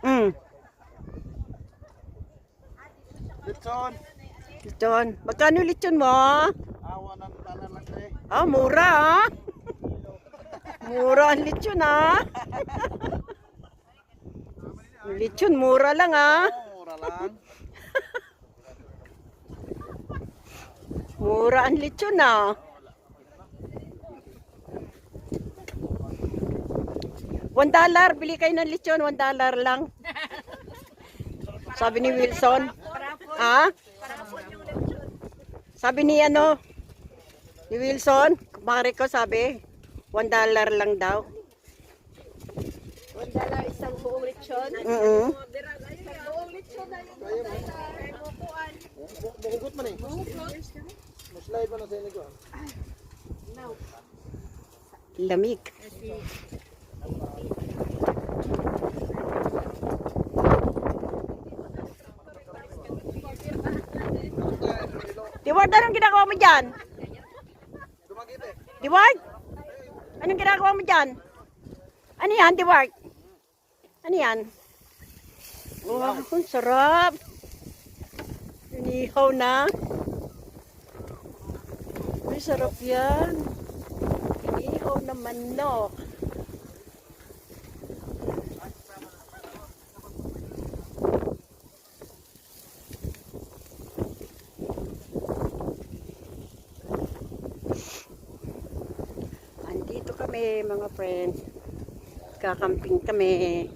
Mm. Lechon. Lechon. Magkano lechon mo? Awa ng dala lang eh. Ah, mura ah. Mura ang lechon ah. Lechon mura lang ah. Mura lang. Mura ang lechon ah. $1, bili kayo ng lechon, $1 lang. Sabi ni Wilson. Ha? Sabi ni ano? Ni Wilson, kumare ko sabi, $1 lang daw. $1 isang buong lechon. Isang buong lechon na yung $1. Buhugot man eh. Slide mo na sa inyo ko. Lamig. Diwart, anong ginagawa mo dyan? Diwart? Anong ginagawa mo dyan? Ano yan, Diwart? Ano yan? Wow, ang sarap. Inihaw na. Ay, sarap yan. Inihaw na manok. Andito kami mga friends. Kakamping kami.